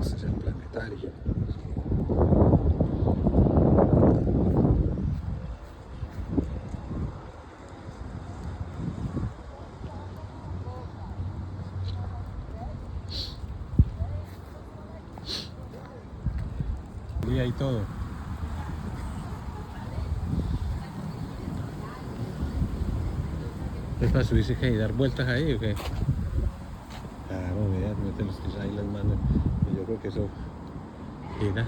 Nossa, já é planetário. Y ahí todo. ¿Es para subirse que y dar vueltas ahí o qué? Claro, vea, mete ahí las manos. Y yo creo que eso gira.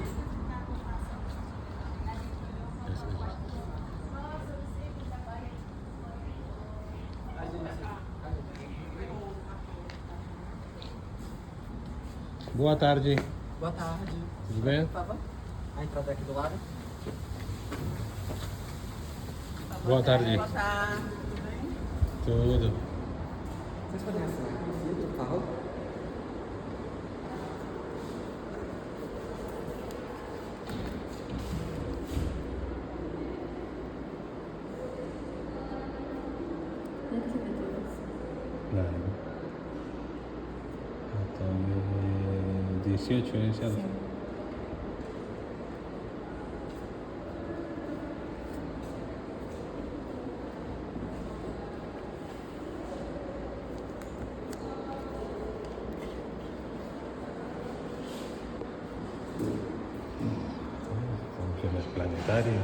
Boa tarde. Boa tarde. Tudo bem? Por favor. A entrada aqui do lado. Boa tarde. Boa tarde. Tudo bem? Tudo. Vocês podem assinar aqui, por favor? Claro. Então, 18 iniciados. Como que no es planetario.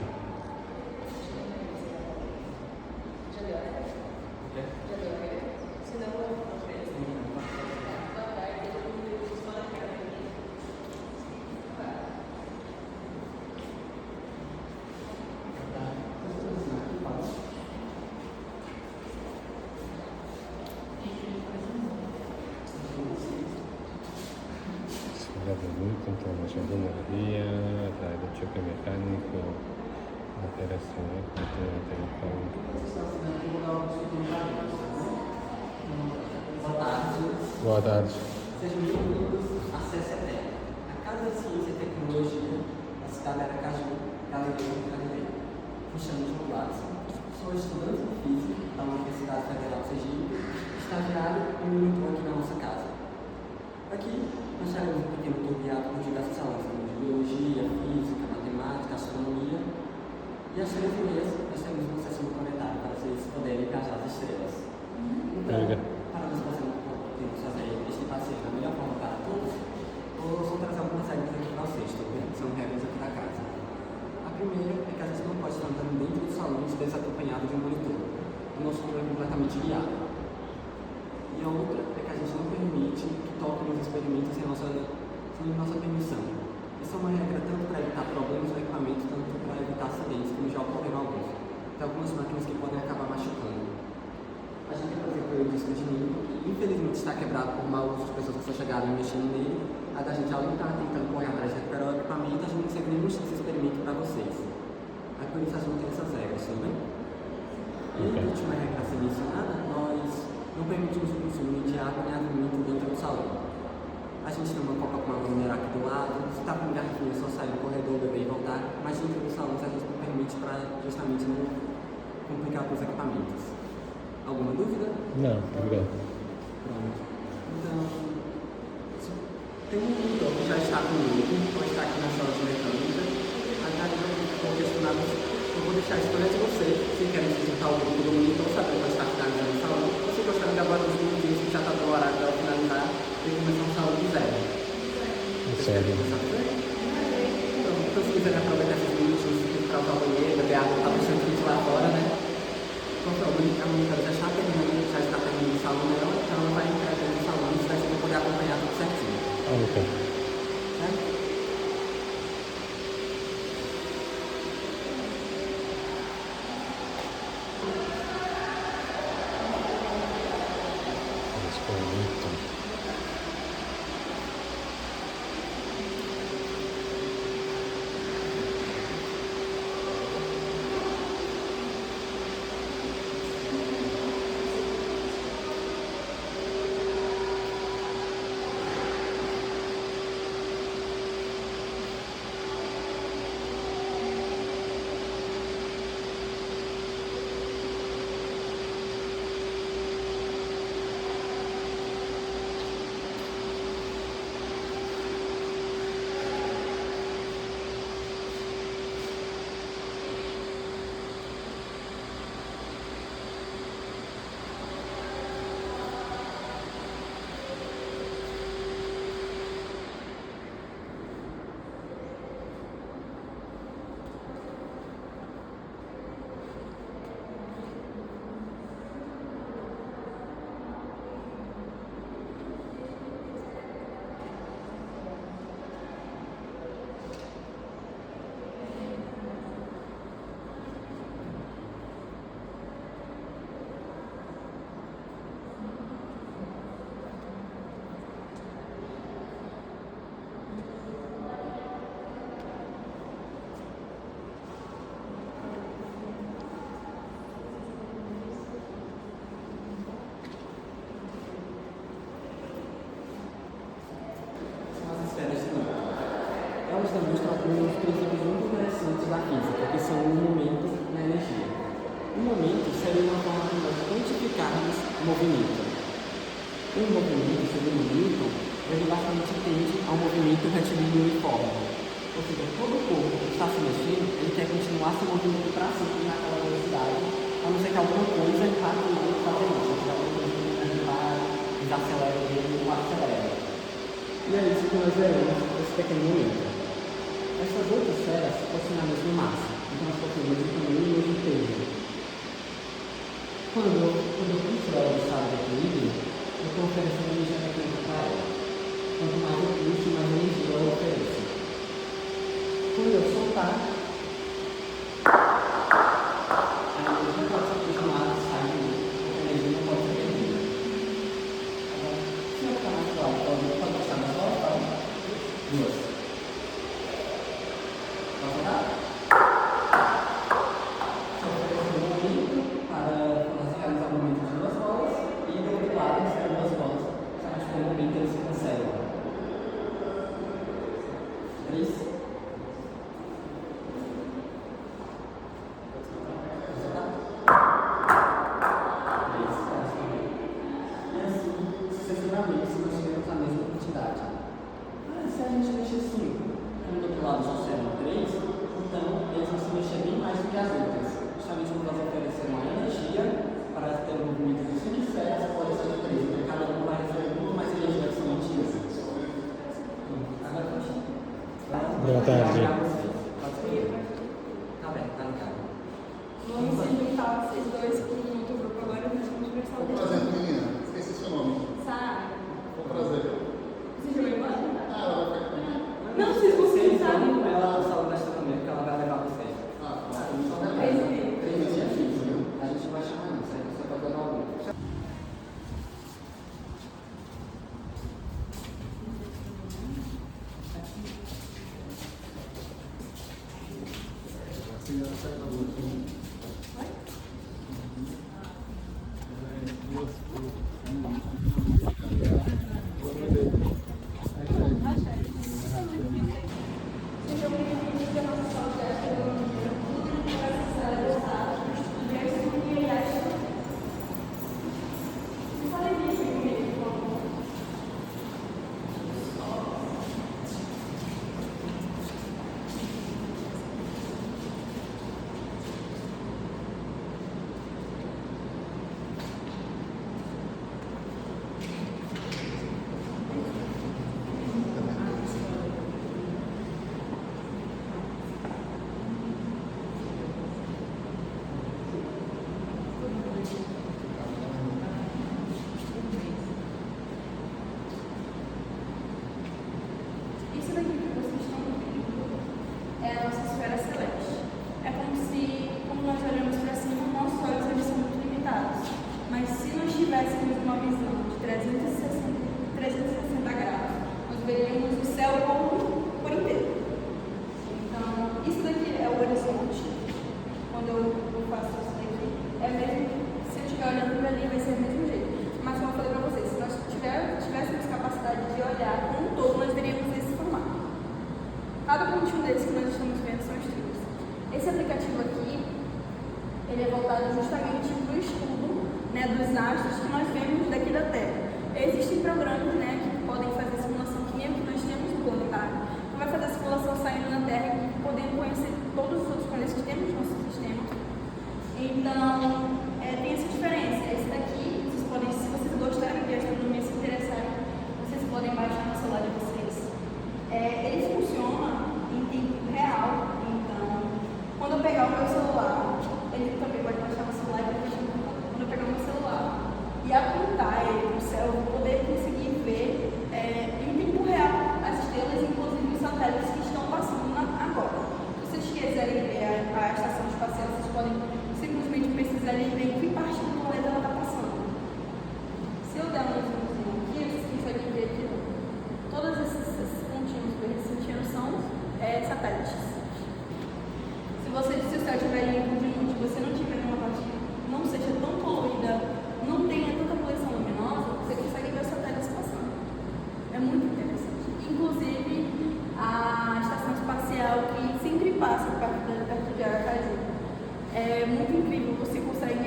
Transformación de energía, atraer el choque mecánico, alteración Boa tarde. Boa tarde. Sejam bem-vindos à CCTEC, a Casa de Ciência e Tecnologia da cidade de Aracaju, Galileu Galilei. Me chamo João Watson, sou estudante de Física da Universidade Federal de Sergipe, estagiário e monitor aqui na nossa casa. Aqui nós teremos um pequeno tour guiado por diversas aulas, como de Biologia, Física, Matemática, Astronomia. E às 13h30 nós teremos uma sessão planetária para vocês poderem viajar as estrelas. Então, para nós podermos fazer este passeio da melhor forma para todos, eu vou trazer algumas regras aqui para vocês, tá bem? São regras aqui da casa. A primeira é que a gente não pode estar andando dentro do salão desacompanhado de um monitor. O nosso tour é completamente guiado. E a outra é que a gente não permite que toquem nos experimentos sem nossa permissão. Essa é uma regra tanto para evitar problemas no equipamento, tanto para evitar acidentes, como já ocorreram alguns. Tem algumas máquinas que podem acabar machucando. A gente, por exemplo, o disco de nível, que infelizmente está quebrado por mau uso de pessoas que só chegaram e mexendo nele. A da gente, além de estar tentando correr atrás de recuperar o equipamento, a gente não consegue nem mostrar esse experimento para vocês. Aí por isso a gente não tem essas regras, tudo bem? E a última regra a ser mencionada, nós não permitimos o consumo de água nem alimento dentro do salão. A gente tem uma Coca-Cola mineral aqui do lado, se está com um garrafinho, é só sair no corredor, beber e voltar, mas dentro do salão a gente não permite para justamente não complicar com os equipamentos. Alguma dúvida? Não, obrigado. Pronto. Então, tem um monitor que já está comigo, pode estar aqui na sala de mecânica. A galera ficou questionada, eu vou deixar a escolha de vocês, se querem visitar o grupo do monitor, saber quando está finalizando o salão. Se gostaram de agora dos minutinhos que já está do horário para finalizar, tem que começar um salão do zero. Sério? Então, se quiserem aproveitar esses minutos, para usar o banheiro, beber água, está bastante gente lá fora, né? Então, a monitora já está terminando o salão dela, então ela vai entrar no salão e vai poder acompanhar tudo certinho. Ok. Certo? elas demonstram alguns princípios muito interessantes da física, que são o momento e a energia. O momento seria uma forma de nós quantificarmos o movimento. Um movimento, segundo Newton, ele basicamente tende ao movimento retilíneo uniforme. Ou seja, todo o corpo que está se mexendo, ele quer continuar se movimento para sempre naquela velocidade, a não ser que alguma coisa impacte ele fazer isso. Se alguma coisa desacelera ele ou acelera. E é isso que nós veremos nesse pequeno momento. Essas outras esferas possuem a mesma massa, então elas possuem o mesmo tamanho e o mesmo peso. Quando eu puxo ela do estado de equilíbrio, eu estou oferecendo energia mecânica para ela. Quanto mais eu puxo, mais energia eu ofereço. Quando eu soltar, a energia pode ser continuada e sair de mim, porque a energia não pode ser perdida. Agora, se eu ficar mais claro, pode passar mais claro? Duas. Pode soltar? Estou oferecendo um momento para nós realizar o movimento de duas bolas e do outro lado, as duas bolas, somente com o momento eles se cancelam. 3. Sucessivamente, se nós tivermos a mesma quantidade. Se a gente mexer 5, como do outro lado só serão 3, então eles vão se mexer bem mais do que as outras. Justamente porque elas ofereceram a energia para ter um movimento de 5 esferas, pode ser de 3, então cada um vai receber muito mais energia que somente isso. Agora pode. Boa tarde. Tá bem, tá ligado. Vamos se juntar vocês dois com o outro grupo agora, nós vamos conversar Bom prazer, menina. Esqueci seu nome. Sara, Bom prazer. você já vai embora? Ah, ela vai ficar comigo. Não, vocês vão Vocês sentar. vão com ela na sala da astronomia, que ela vai levar vocês. Ah, tá. Só vai Três levar. dias. 3 dias fixos, viu? A gente vai chamar isso, aí você pode levar algum. Sejam bem-vindos à nossa sala de astronomia. Graças a Deus, e acho. Fale disso comigo, por favor. Isso daqui que vocês estão vendo é a nossa esfera celeste. É como nós olhamos para cima, nossos olhos eles são muito limitados. Mas se nós tivéssemos uma visão de 360 graus, nós veríamos o céu por inteiro. Então, isso daqui é o horizonte. Quando eu faço isso daqui, é mesmo, se eu estiver olhando para ali, vai ser do mesmo jeito. Mas como eu falei para vocês, se nós tivéssemos capacidade de olhar como um todo, nós veríamos esse formato. Cada pontinho desse que nós estamos vendo são estrelas. Esse aplicativo aqui, ele é voltado justamente para o estudo, né, dos astros que nós vemos daqui da Terra. Existem programas, né, que podem fazer simulação que nem o que nós temos no planetário, que vai fazer a simulação saindo na Terra e podendo conhecer todos os outros planetas que temos no nosso sistema. Então, tem essa diferença. Esse daqui, vocês podem, se vocês gostarem de astronomia, se interessarem, vocês podem baixar no celular de vocês. Ele funciona em tempo real, então, quando eu pegar o meu celular, ele também pode baixar no celular e depois quando eu pegar o meu celular e apontar ele para o céu, eu vou poder conseguir ver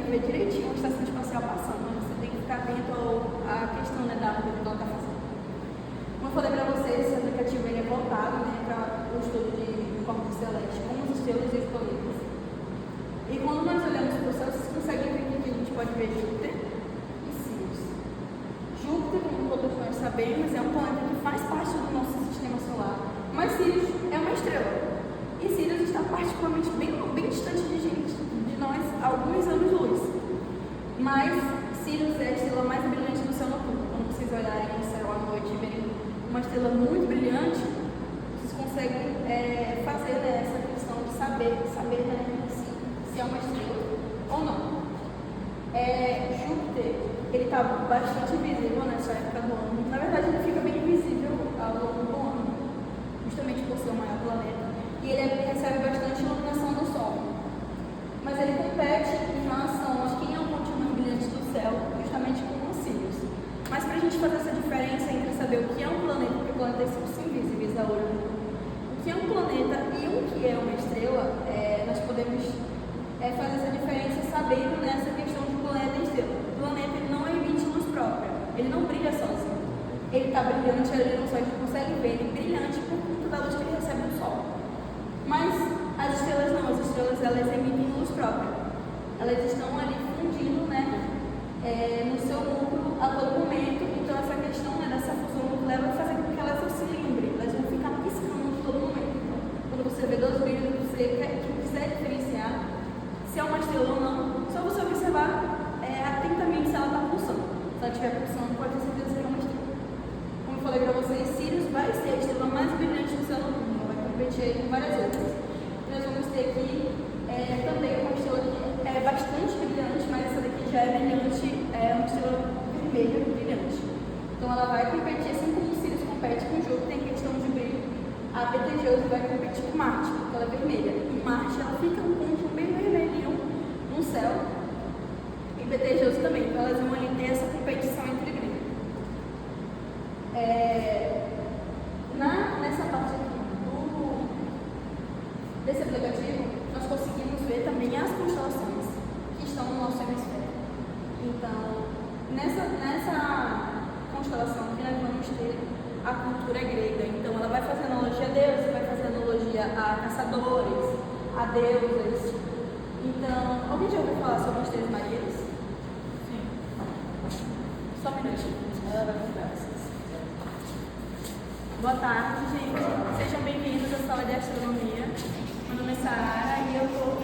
consegue ver direitinho a estação espacial passando, mas você tem que ficar atento à questão, né, da árvore que ela está fazendo. Como eu falei para vocês, esse aplicativo ele é voltado, né, para o estudo de corpos celestes, como as estrelas e os planetas. E quando nós olhamos para o céu, vocês conseguem ver que a gente pode ver Júpiter e Sirius. Júpiter, como todos nós sabemos, é um planeta que faz parte do nosso sistema solar, mas Sirius é uma estrela. E Sirius está particularmente bem distante de nós, alguns anos-luz. Mas Sirius é a estrela mais brilhante do céu noturno. Quando vocês olharem no céu à noite e verem uma estrela muito brilhante, vocês conseguem fazer, né, essa questão de saber né, se é uma estrela ou não. Júpiter, ele está bastante visível nessa época do ano. Na verdade, ele fica bem visível ao longo do ano, justamente por ser o maior planeta. E ele recebe bastante iluminação do Sol. Mas ele compete em relação a quem é o ponto mais brilhante do céu, justamente com os Sirius. Mas para a gente fazer essa diferença entre saber o que é um planeta, porque planetas são invisíveis a olho nu, o que é um planeta e o que é uma estrela, nós podemos fazer essa diferença sabendo nessa questão de planeta e estrela. O planeta ele não emite luz própria, ele não brilha sozinho. Ele está brilhante ali no Sol, a gente consegue ver ele brilhante por conta da luz que ele recebe do Sol. Mas as estrelas não, as estrelas elas emitem luz própria. Elas estão ali fundindo, né, no seu núcleo a todo momento. Então essa questão, né, dessa fusão nuclear vai fazer com que elas oscilem, elas vão ficar piscando a todo momento. Então, quando você vê dois brilhos e você quiser diferenciar se é uma estrela ou não, só você observar atentamente se ela está pulsando. Se ela estiver pulsando, pode ter certeza que é uma estrela. Como eu falei para vocês, Sirius vai ser a estrela mais brilhante do céu noturno. Com várias outras. Nós vamos ter aqui também uma estrela que é bastante brilhante, mas essa daqui já é brilhante, é uma estrela vermelha brilhante. Então ela vai competir, assim como o Sirius compete com Júpiter em questão de brilho, a Betelgeuse vai competir com Marte, porque ela é vermelha. E Marte ela fica um ponto bem vermelhinho no céu, e Betelgeuse também. Então elas vão ali ter essa competição entre brilho. Nessa parte aqui desse aplicativo, nós conseguimos ver também as constelações que estão no nosso hemisfério. Então, nessa constelação aqui, nós vamos ter a cultura grega. Então, ela vai fazer analogia a Deus, vai fazer analogia a caçadores, a deusas. Então, alguém já ouviu falar sobre as Três Marias? Sim. Só um minutinho. Boa tarde, gente. Sejam bem-vindos à sala de astronomia. Meu nome é Sarara e eu estou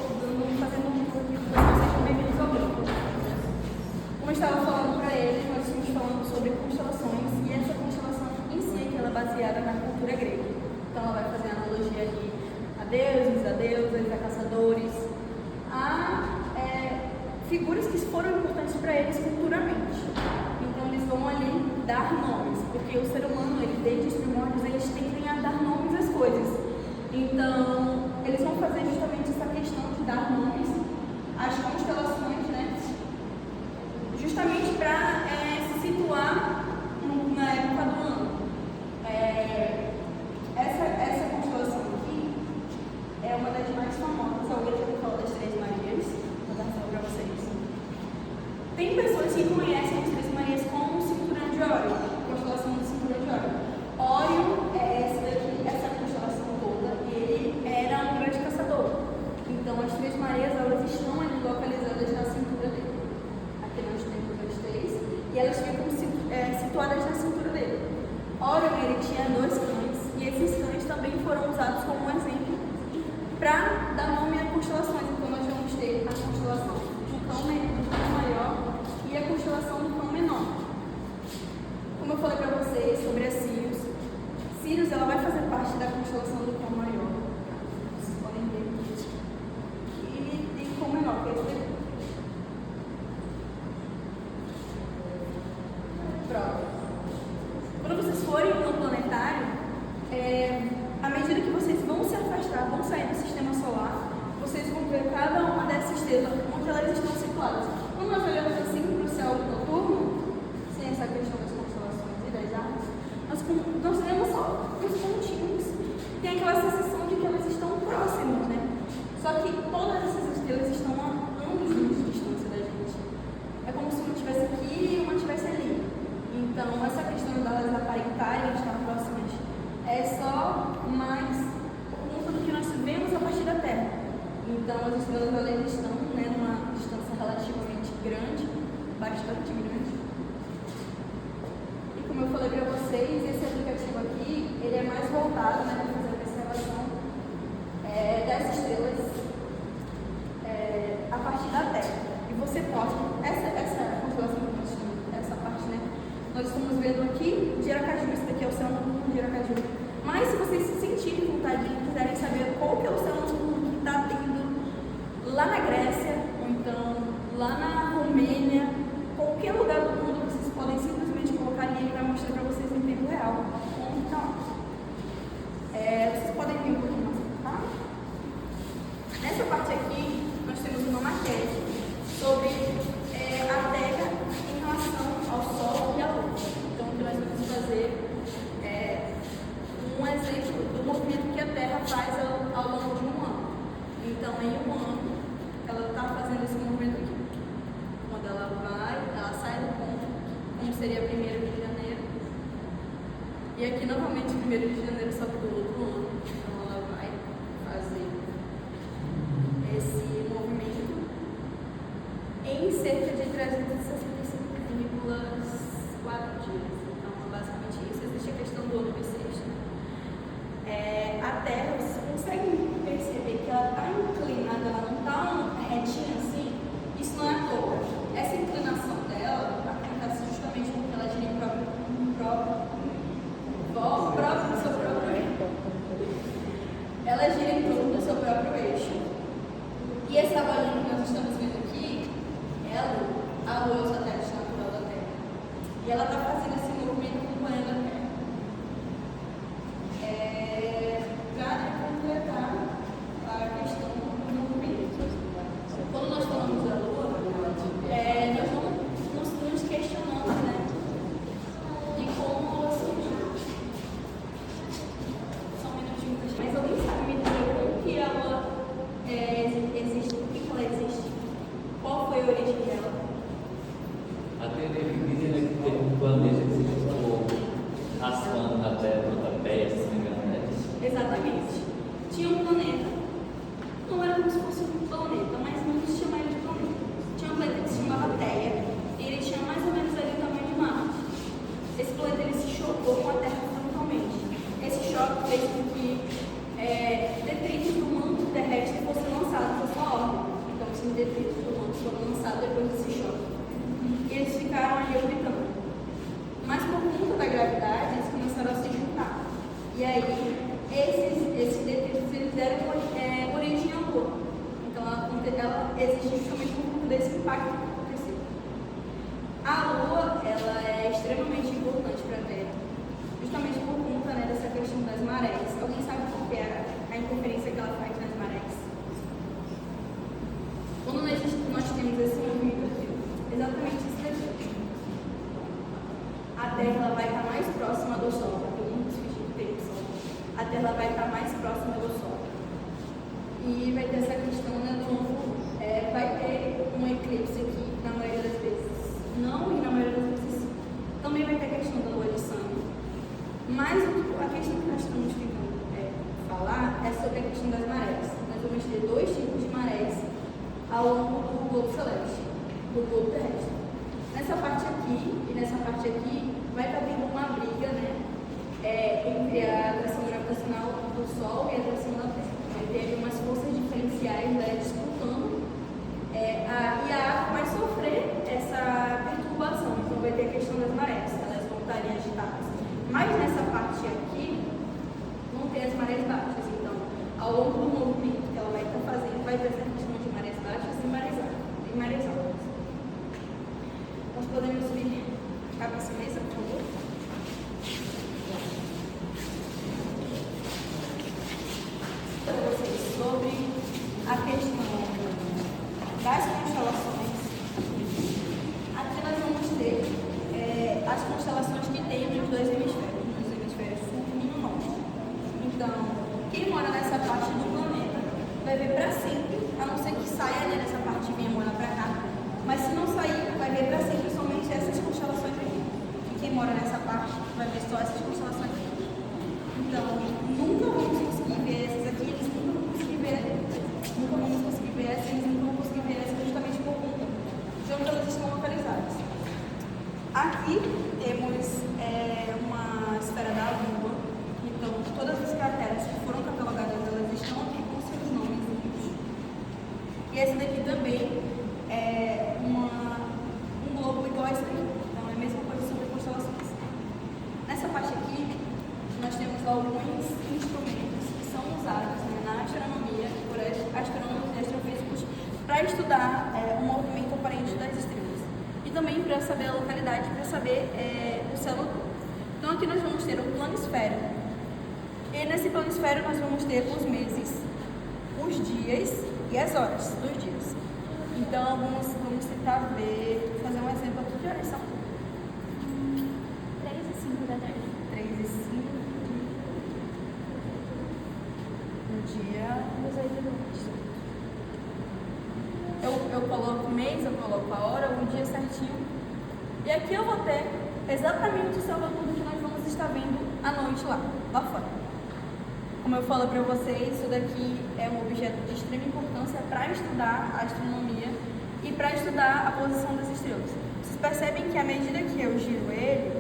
fazendo um grupo aqui para vocês. Sejam bem-vindos ao grupo. Como eu estava falando para eles, nós estamos falando sobre constelações e essa constelação em si ela é baseada na cultura grega. Então ela vai fazer analogia ali a deuses, a deusas, a caçadores, a figuras que foram importantes para eles culturalmente. Então eles vão ali dar nomes, porque o ser humano, ele, desde os primórdios, eles tendem a dar nomes às coisas. Então, eles vão fazer justamente essa questão de dar nomes às constelações, né? Justamente para se situar na época do ano. Essa constelação aqui é uma das mais famosas. Alguém já falou das Três Marias? Vou dar para vocês. Tem pessoas que conhecem as Três Marias como o cinturão de Órion, constelação do cinturão de Órion. Órion é essa constelação toda, e ele era um grande caçador. Então as Três Marias, elas estão ali localizadas na cintura dele. Aqui nós temos as três, e elas ficam situadas na cintura dele. Órion, ele tinha 2 cães, e esses cães também foram usados como exemplo para dar nome a constelações. Então nós vamos ter a constelação do cão maior e a constelação do cão menor. Como eu falei para vocês sobre a Sirius, Sirius ela vai fazer parte da constelação do cão maior. Vocês podem ver aqui. E o cão menor, que é esse daqui. Pronto. Quando vocês forem no planetário, à medida que vocês vão se afastar, vão sair do sistema solar, vocês vão ver cada uma dessas estrelas, onde elas estão situadas. Quando nós olhamos assim para o céu noturno, sem essa questão das constelações e das árvores, nós vemos só os pontinhos. Tem aquela sensação de que elas estão próximas, né? Só que todas essas estrelas estão a anos de distância da gente. Então, as estrelas elas estão, né, numa distância relativamente grande, bastante grande. E como eu falei para vocês, esse aplicativo aqui, ele é mais voltado, né, para fazer a observação das estrelas a partir da Terra. E você pode, essa constelação que nós estamos, essa parte, né, nós estamos vendo aqui de Aracaju, esse daqui é o céu noturno de Aracaju. Mas se vocês se sentirem vontade e quiserem saber qual que é o céu noturno que está tendo lá na Grécia, ou então lá na Romênia, qualquer lugar do mundo, vocês podem simplesmente colocar ali para mostrar para vocês em tempo real. Então, vocês podem vir um pouquinho mais para cá. Nessa parte aqui, nós temos uma maquete sobre a Terra em relação ao Sol e à Lua. Então, o que nós vamos fazer é um exemplo do movimento que a Terra faz ao longo de um ano. Então, em um ano, ela está fazendo esse movimento aqui. Quando ela sai do ponto, como seria 1º de janeiro. E aqui, novamente, 1º de janeiro, só que do outro ano. Então, ela vai fazer esse movimento em cerca de 365,4 dias. Então, basicamente isso. Existe a questão do ano bissexto. A Terra, vocês conseguem perceber que ela está inclinada, ela não está retinha assim? Isso não é à toa. Essa inclinação dela acontece justamente porque ela gira em próprio do seu próprio eixo. Ela gira em torno do seu próprio eixo. E essa bolinha que nós estamos vendo aqui, a Lua é o satélite natural da Terra. E ela está fazendo esse movimento acompanhando a Terra. Para completar a questão do movimento. Quando nós falamos da Lua, nós vamos nos questionando, né, de como a Lua surgiu. Só um minutinho, mas alguém sabe me dizer como que a Lua existe? Por que ela existe? Qual foi a origem dela? A teoria que diz é que teve um planeta que se ficou raspando na Terra, na Terra, se não me engano, né? Exatamente. Tinha um planeta. Não era como se fosse um planeta, mas não se chama ele de planeta. Tinha um planeta que se chamava Theia. E ele tinha mais ou menos ali o tamanho de Marte. Esse planeta ele se chocou com a Terra frontalmente. Esse choque fez com que detritos do manto terrestre fossem lançados na sua órbita. Então, esses detritos do manto foram lançados depois desse choque. E eles ficaram ali orbitando. Mas por conta da gravidade, eles começaram a se juntar. E aí, esses detritos eles deram origem à Lua. Então, ela existe justamente por conta desse impacto que aconteceu. A Lua, ela é extremamente importante para a Terra, justamente por conta, né, dessa questão das marés. Alguém sabe qual que é a interferência que ela faz nas marés? Quando nós temos esse movimento aqui, exatamente isso daqui, a Terra ela vai estar mais próxima do Sol, porque o mundo tem Sol. A Terra vai estar mais próxima do Sol. E vai ter essa questão, né, do novo, vai ter um eclipse aqui, na maioria das vezes. Não, e na maioria das vezes sim. Também vai ter a questão da lua de sangue. Mas a questão que nós estamos tentando falar é sobre a questão das marés. Nós vamos ter 2 tipos de marés ao longo do globo celeste, do globo terrestre. Nessa parte aqui e nessa parte aqui vai estar tendo uma briga, né, entre a atração gravitacional do Sol e a atração da Terra. Vai ter umas forças diferenciais, né, disputando, e a água vai sofrer essa perturbação. Então vai ter a questão das marés, elas vão estar agitadas. Mas nessa parte aqui vão ter as marés baixas. Então, ao longo do movimento que ela vai estar fazendo, vai ter essa questão de marés baixas e marés altas. Nós podemos vir cá para essa mesa, por favor? Para vocês sobre a questão das constelações. Aqui nós vamos ter as constelações que tem nos 2 hemisférios sul e no norte. Então, quem mora nessa parte do planeta vai ver para sempre, a não ser que saia, né, nessa parte e venha morar para cá. Mas se não sair, vai ver para sempre somente essas constelações aqui. E quem mora nessa parte vai ver só essas constelações aqui. Então, nunca vamos conseguir ver essas aqui, eles nunca vão conseguir ver, nunca vamos conseguir alguns instrumentos que são usados, né, na astronomia por astrônomos e astrofísicos para estudar o movimento aparente das estrelas e também para saber a localidade, para saber o céu noturno. Então aqui nós vamos ter o planisfério e nesse planisfério nós vamos ter os meses, os dias e as horas dos dias. Então vamos tentar fazer um exemplo aqui. Que horas são? 3 e 5 da tarde. 3 e 5 no dia. 18 do mês. Eu coloco o mês, eu coloco a hora, o dia certinho. E aqui eu vou ter exatamente o céu noturno que nós vamos estar vendo à noite lá fora. Como eu falo para vocês, isso daqui é um objeto de extrema importância para estudar a astronomia e para estudar a posição das estrelas. Vocês percebem que à medida que eu giro ele,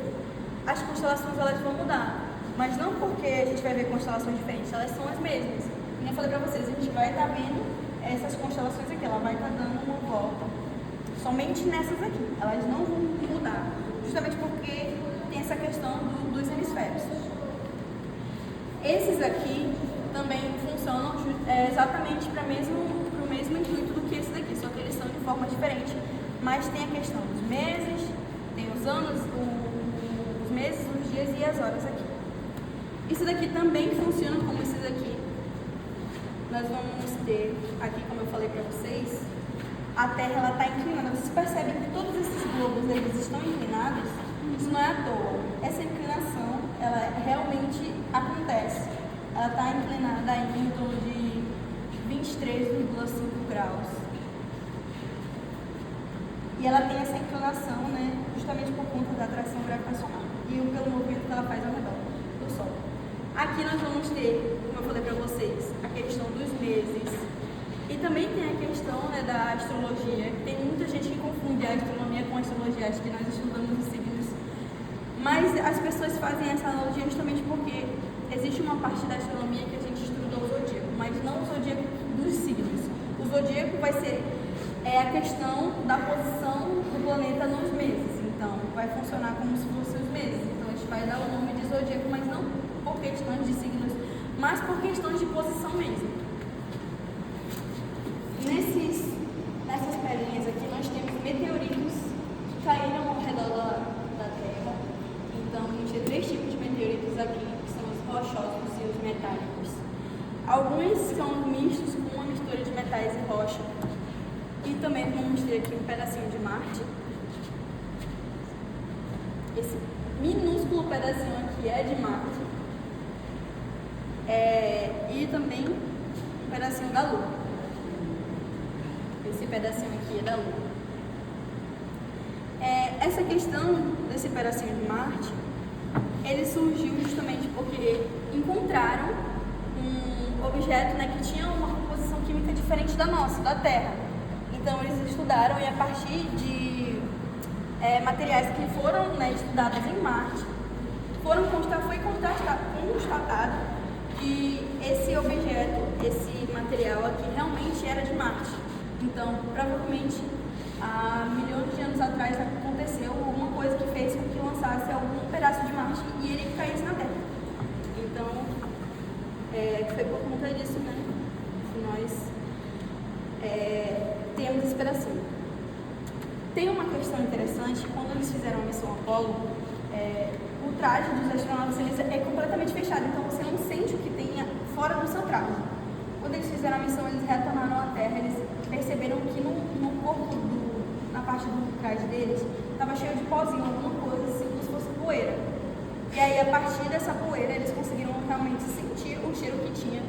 as constelações elas vão mudar. Mas não porque a gente vai ver constelações diferentes, elas são as mesmas. Como eu falei para vocês, a gente vai estar vendo essas constelações aqui, ela vai estar dando uma volta somente nessas aqui. Elas não vão mudar, justamente porque tem essa questão dos hemisférios. Esses aqui também funcionam exatamente para o mesmo intuito do que esse daqui, só que eles são de forma diferente. Mas tem a questão dos meses, tem os anos, os meses, os dias e as horas aqui. Isso daqui também funciona como esses daqui. Nós vamos ter aqui, como eu falei para vocês, a Terra está inclinada. Vocês percebem que todos esses globos eles estão inclinados? Isso não é à toa. Essa inclinação, ela realmente acontece. Ela está inclinada aí em torno de 23,5 graus. E ela tem essa inclinação, né, justamente por conta da atração gravitacional e pelo movimento que ela faz ao redor do Sol. Aqui nós vamos ter, como eu falei para vocês, a questão dos meses. E também tem a questão, né, da astrologia. Tem muita gente que confunde a astronomia com a astrologia, acho que nós estudamos os signos. Mas as pessoas fazem essa analogia justamente porque existe uma parte da astronomia que a gente estuda o zodíaco, mas não o zodíaco dos signos. O zodíaco vai ser a questão da posição do planeta nos meses. Então, vai funcionar como se fossem os meses. Então, a gente vai dar o nome de zodíaco, mas não por questões de signos, mas por questões de posição mesmo. Nessas pedrinhas aqui, nós temos meteoritos que caíram ao redor da Terra. Então, a gente tem 3 tipos de meteoritos aqui, que são os rochosos e os metálicos. Alguns são mistos com uma mistura de metais e rocha. E também vamos ter aqui um pedacinho de Marte. Esse minúsculo pedacinho aqui é de Marte. E também um pedacinho da Lua. Esse pedacinho aqui é da Lua. Essa questão desse pedacinho de Marte, ele surgiu justamente porque encontraram um objeto, né, que tinha uma composição química diferente da nossa, da Terra. Então eles estudaram e a partir de materiais que foram, né, estudados em Marte, foi constatado que esse objeto, esse material aqui realmente era de Marte. Então, provavelmente, há milhões de anos atrás aconteceu alguma coisa que fez com que lançasse algum pedaço de Marte e ele caísse na Terra. Então, foi por conta disso, né, que nós temos esse pedacinho. Tem uma questão interessante, quando eles fizeram a missão Apollo, o traje dos astronautas é completamente fechado, então você não sente o que tem fora do seu traje. Quando eles fizeram a missão, eles retornaram à Terra, eles perceberam que no corpo, na parte do traje deles, estava cheio de pozinho, alguma coisa assim, como se fosse poeira. E aí, a partir dessa poeira, eles conseguiram realmente sentir o cheiro que tinha.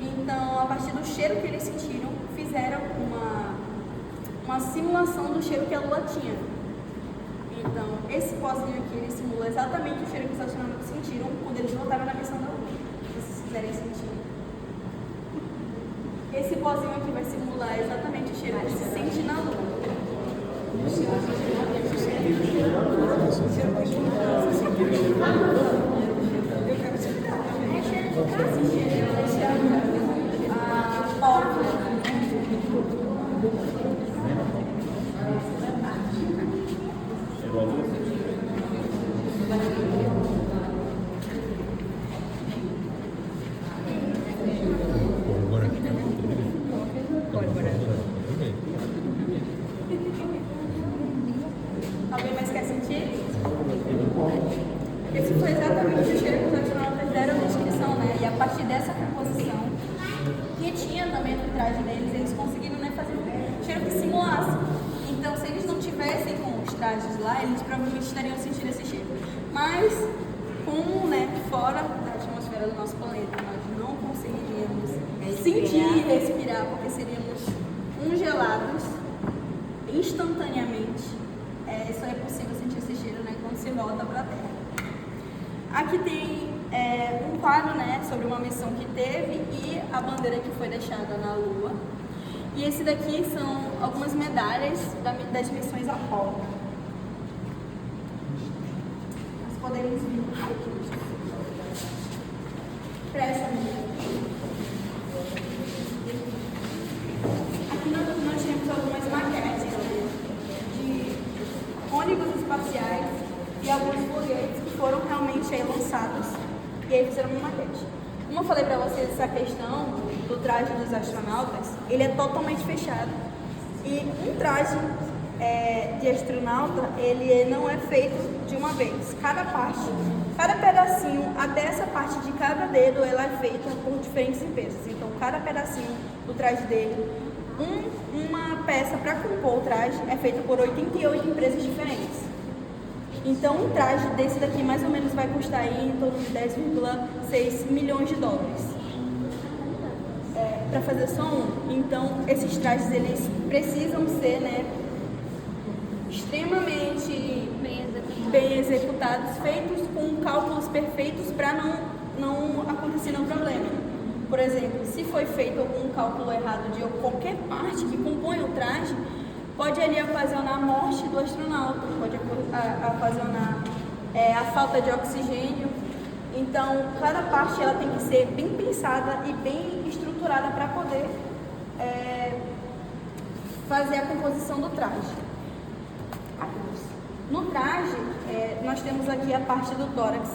Então, a partir do cheiro que eles sentiram, fizeram uma simulação do cheiro que a Lua tinha. Então, esse pozinho aqui, ele simula exatamente o cheiro que os astronautas sentiram quando eles voltaram na missão da Lua. Se vocês quiserem sentir. Esse pozinho aqui vai simular exatamente o cheiro que se sente na Lua. partir dessa composição, que tinha também no traje deles, eles conseguiram, né, fazer um cheiro que simulasse. Então, se eles não tivessem com os trajes lá, eles provavelmente estariam sentindo esse cheiro. Mas, como, né, fora da atmosfera do nosso planeta, nós não conseguiríamos sentir e respirar, porque seríamos congelados instantaneamente. Só é possível sentir esse cheiro, né, quando se volta para a Terra. Aqui tem um quadro, né, sobre uma missão que teve e a bandeira que foi deixada na Lua. E esse daqui são algumas medalhas das missões Apollo. Nós podemos vir aqui para essa medalha. Aqui nós temos algumas maquetes de ônibus espaciais e alguns foguetes que foram realmente aí lançados e aí fizeram uma maquete. Como eu falei para vocês, essa questão do traje dos astronautas, ele é totalmente fechado. E um traje de astronauta, ele não é feito de uma vez. Cada pedacinho, até essa parte de cada dedo, ela é feita por diferentes empresas. Então, cada pedacinho do traje dele, uma peça para compor o traje é feita por 88 empresas diferentes. Então, um traje desse daqui mais ou menos vai custar aí em torno de 10,6 milhões de dólares. Para fazer só um. Então, esses trajes, eles precisam ser, né, extremamente bem executados, feitos com cálculos perfeitos para não acontecer nenhum problema. Por exemplo, se foi feito algum cálculo errado de qualquer parte que compõe o traje, pode ali ocasionar a morte do astronauta, pode ocasionar a falta de oxigênio. Então, cada parte ela tem que ser bem pensada e bem estruturada para poder fazer a composição do traje. No traje, nós temos aqui a parte do tórax.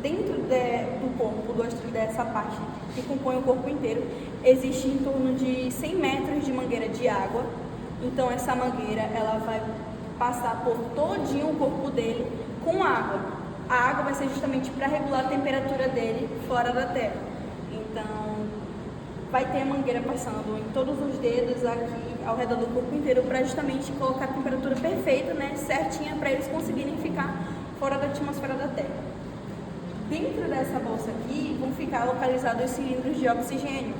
Dentro do corpo, dessa parte que compõe o corpo inteiro, existe em torno de 100 metros de mangueira de água. Então, essa mangueira, ela vai passar por todinho o corpo dele com água. A água vai ser justamente para regular a temperatura dele fora da Terra. Então, vai ter a mangueira passando em todos os dedos aqui ao redor do corpo inteiro para justamente colocar a temperatura perfeita, né, certinha, para eles conseguirem ficar fora da atmosfera da Terra. Dentro dessa bolsa aqui vão ficar localizados os cilindros de oxigênio.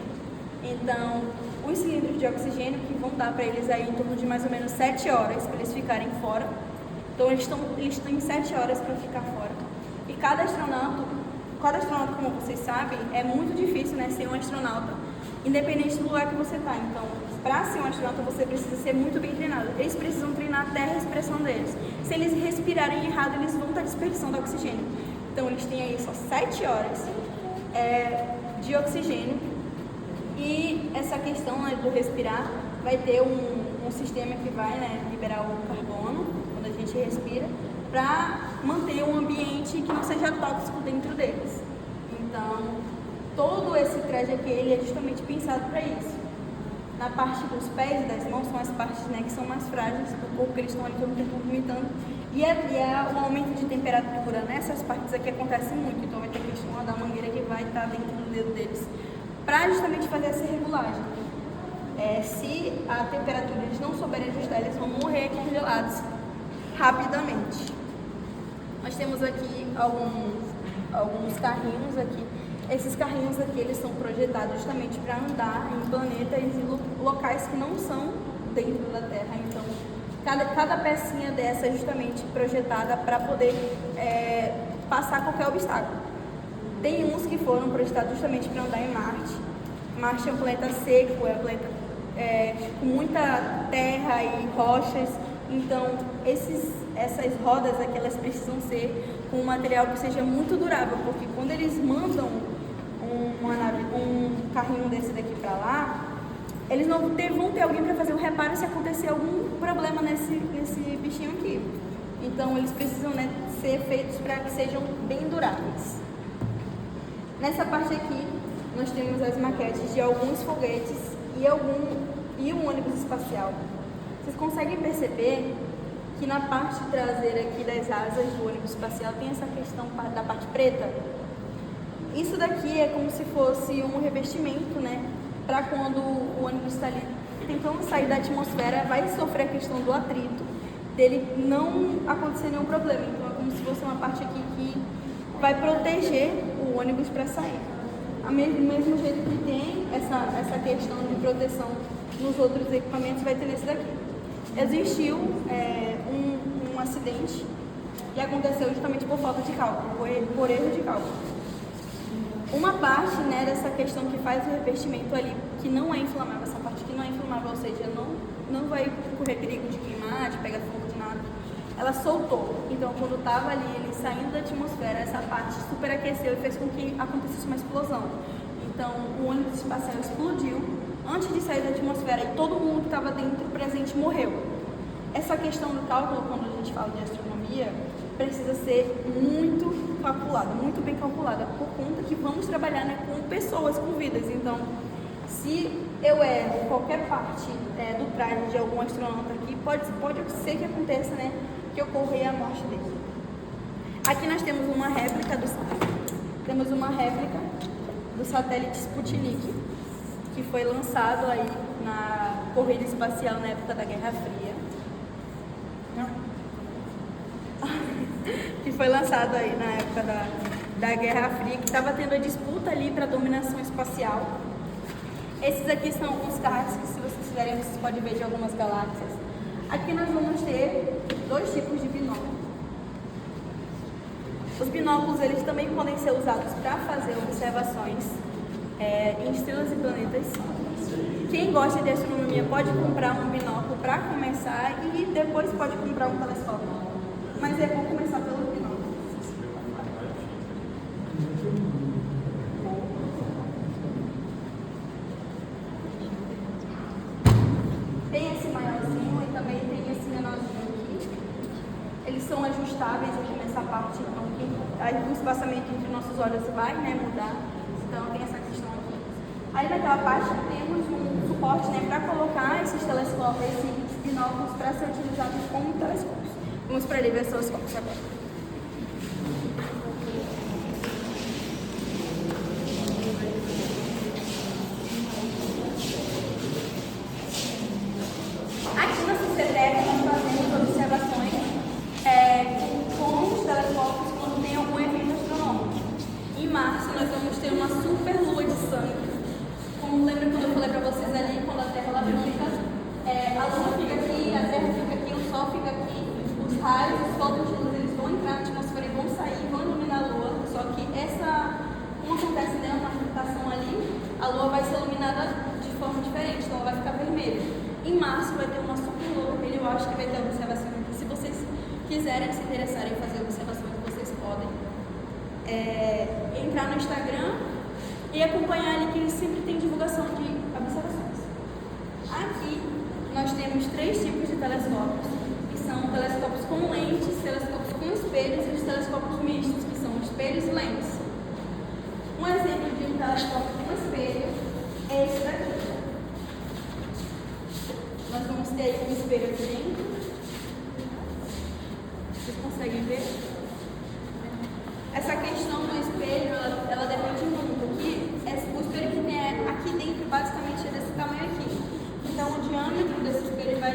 Então, os cilindros de oxigênio que vão dar para eles aí em torno de mais ou menos 7 horas para eles ficarem fora. Então, eles estão em 7 horas para ficar fora. E cada astronauta, como vocês sabem, é muito difícil, né, ser um astronauta, independente do lugar que você está. Então, para ser um astronauta, você precisa ser muito bem treinado. Eles precisam treinar até a respiração deles. Se eles respirarem errado, eles vão estar desperdiçando oxigênio. Então, eles têm aí só 7 horas de oxigênio. E essa questão, né, do respirar, vai ter um sistema que vai, né, liberar o carbono, quando a gente respira, para manter um ambiente que não seja tóxico dentro deles. Então, todo esse traje aqui, ele é justamente pensado para isso. Na parte dos pés e das mãos são as partes, né, que são mais frágeis do corpo, que eles estão ali todo o tempo movimentando. E o aumento de temperatura nessas partes aqui acontece muito. Então vai ter a questão da mangueira que vai estar dentro do dedo deles, para justamente fazer essa regulagem. Se a temperatura eles não souberem ajustar, eles vão morrer congelados rapidamente. Nós temos aqui alguns carrinhos aqui. Esses carrinhos aqui, eles são projetados justamente para andar em planetas e locais que não são dentro da Terra. Então, cada pecinha dessa é justamente projetada para poder passar qualquer obstáculo. Tem uns que foram projetados justamente para andar em Marte. Marte é um planeta seco, é um planeta com muita terra e rochas. Então, essas rodas aqui, elas precisam ser com um material que seja muito durável, porque quando eles mandam um carrinho desse daqui para lá, eles vão ter alguém para fazer o reparo se acontecer algum problema nesse bichinho aqui. Então, eles precisam, né, ser feitos para que sejam bem duráveis. Nessa parte aqui, nós temos as maquetes de alguns foguetes e um ônibus espacial. Vocês conseguem perceber que na parte traseira aqui das asas do ônibus espacial tem essa questão da parte preta? Isso daqui é como se fosse um revestimento, né? Para quando o ônibus está ali tentando sair da atmosfera, vai sofrer a questão do atrito, dele não acontecer nenhum problema. Então é como se fosse uma parte aqui que vai proteger o ônibus para sair. Do mesmo jeito que tem essa questão de proteção nos outros equipamentos, vai ter nesse daqui. Existiu um acidente e aconteceu justamente por falta de cálculo, por erro de cálculo. Uma parte, né, dessa questão que faz o revestimento ali, que não é inflamável, essa parte que não é inflamável, ou seja, não vai correr perigo de queimar, de pegar fogo, de nada, ela soltou. Então, quando estava ali, ele saindo da atmosfera, essa parte superaqueceu e fez com que acontecesse uma explosão. Então, o ônibus espacial explodiu antes de sair da atmosfera e todo mundo que estava dentro presente morreu. Essa questão do cálculo, quando a gente fala de astronomia, precisa ser muito calculada, muito bem calculada, por conta que vamos trabalhar, né, com pessoas, com vidas. Então, se eu erro qualquer parte do traje de algum astronauta aqui, pode ser que aconteça, né, que ocorra a morte dele. Aqui nós temos uma réplica do satélite Sputnik, que foi lançado aí na corrida espacial na época da Guerra Fria. Que foi lançado aí na época da Guerra Fria, que estava tendo a disputa ali para a dominação espacial. Esses aqui são alguns cards que, se vocês quiserem, vocês podem ver de algumas galáxias. Aqui nós vamos ter dois tipos de binóculos. Os binóculos, eles também podem ser usados para fazer observações em estrelas e planetas. Quem gosta de astronomia pode comprar um binóculo para começar e depois pode comprar um telescópio. Mas é bom começar pelo binóculo. Tem esse maiorzinho e também tem esse menorzinho aqui. Eles são ajustáveis aqui nessa parte, então o espaçamento entre nossos olhos vai, né, mudar. Então tem essa questão aqui. Aí naquela parte temos um suporte, né, para colocar esses telescópios, esses binóculos para ser utilizados como telescópios. Vamos para ali ver os telescópios agora. Aqui na CCTEC nós fazemos observações com os telescópios quando tem algum evento astronômico. Em março nós vamos ter uma super lua de sangue. Como lembra quando eu falei para vocês ali, quando a Terra ela fica, a lua fica aqui, a Terra fica aqui, o Sol fica aqui, os raios, os fótons de luz, eles vão entrar na atmosfera e vão sair, vão iluminar a Lua. Só que como acontece, né, uma rotação ali, a Lua vai ser iluminada de forma diferente, então ela vai ficar vermelha. Em março vai ter uma super lua vermelha, eu acho que vai ter observação aqui. Se vocês quiserem se interessarem em fazer observações, vocês podem entrar no Instagram e acompanhar ali, que sempre tem divulgação de observações. Aqui nós temos 3 tipos de telescópios, que são telescópios com lentes, telescópios com espelhos e os telescópios mistos, que são espelhos e lentes. Um exemplo de um telescópio com espelho é esse daqui. Nós vamos ter um espelho aqui dentro. Vocês conseguem ver? Essa questão do espelho, ela depende muito. O espelho que tem aqui dentro, basicamente, é desse tamanho aqui. Então, o diâmetro desse espelho vai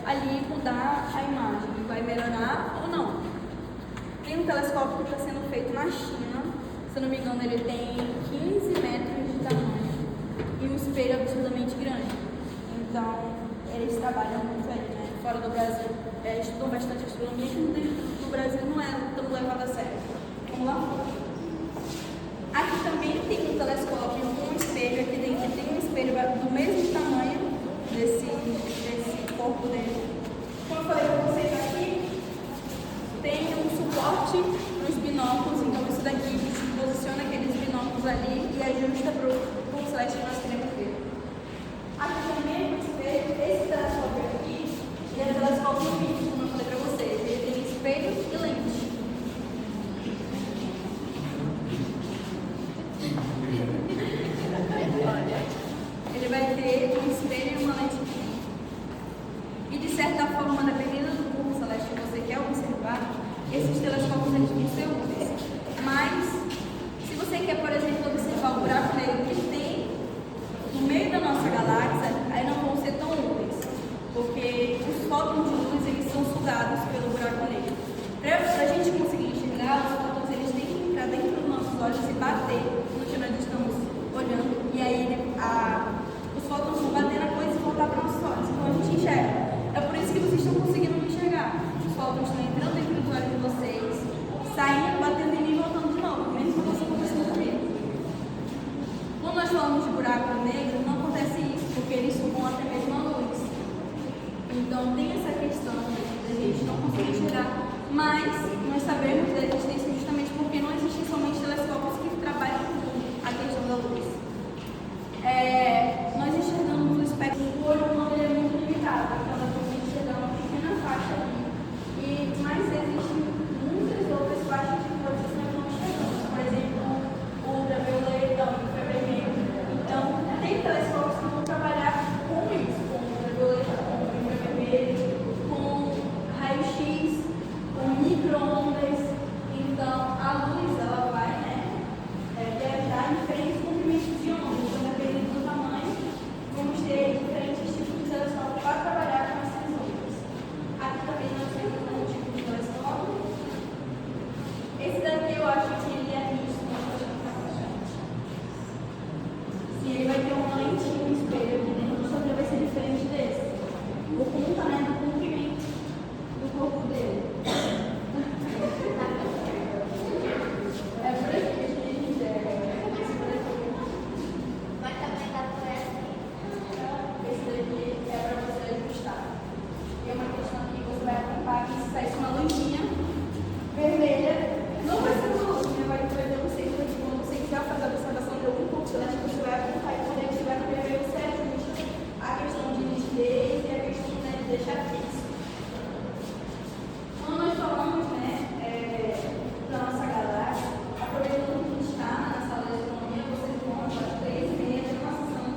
ali mudar a imagem, vai melhorar ou não. Tem um telescópio que está sendo feito na China, se eu não me engano, ele tem 15 metros de tamanho e um espelho absurdamente grande. Então, eles trabalham muito aí, né? Fora do Brasil, estudam bastante astronomia, que dentro do Brasil não é tão levado a sério. Vamos lá fora. Aqui também tem um telescópio com um espelho, aqui dentro tem um espelho do mesmo tamanho desse corpo dele. Como eu falei para vocês aqui, tem um suporte nos binóculos, então isso daqui posiciona aqueles binóculos ali e ajusta para o celeste que nós queremos ver. Aqui também é um espelho, esse telescópio aqui, ele é um telescópio misto, como eu falei para vocês, ele tem espelho e lente. Ele vai ter um espelho e uma lente aqui. E de certa forma, dependendo do corpo celeste que você quer observar, esses telescópios eles vão ser úteis. Mas, se fótons de luz eles são sugados pelo buraco negro. Para a gente conseguir enxergar, os fótons eles têm que entrar dentro dos nossos olhos e bater no que nós estamos olhando. E aí os fótons vão bater na coisa e voltar para nossos olhos. Então a gente enxerga. É por isso que vocês estão conseguindo me enxergar. Os fótons estão entrando dentro dos olhos de vocês, saindo, batendo em mim e voltando de novo, mesmo que você conversando comigo. Quando nós falamos de buraco negro, não acontece isso, porque eles sugam até mesmo a luz. Então tem essa questão da gente não conseguir enxergar, mas nós sabemos da existência justamente porque não existem somente telescópios que trabalham com a questão da luz. Nós enxergamos o espectro do olho humano, ele é muito limitado, então nós vamos enxergar uma pequena faixa ali. Mas existem muitas outras faixas de coisas que nós não enxergamos, por exemplo, o ultravioleta, o infravermelho. Então, tem telescópios que vão trabalhar com isso, com o ultravioleta, com o infravermelho, com raio-x, com micro-ondas. Então, a luz ela vai viajar em diferentes comprimentos de onda. Então, dependendo do tamanho, vamos ter diferentes tipos de telescópio para trabalhar com essas ondas. Aqui também nós temos um tipo de telescópio. Esse daqui eu acho que ele é misto, sim, ele vai ter uma lentinha, um espelho aqui dentro, só que vai ser diferente desse. Por conta, do comprimento do corpo dele. É por aqui, gente. Vai também dar por essa. Esse daqui é para você ajustar. E é uma questão que você vai apontar que se saísse uma luzinha vermelha, não vai ser uma luzinha, vai ter um centro aqui quando você quiser fazer a observação de algum ponto celeste, você vai apontar e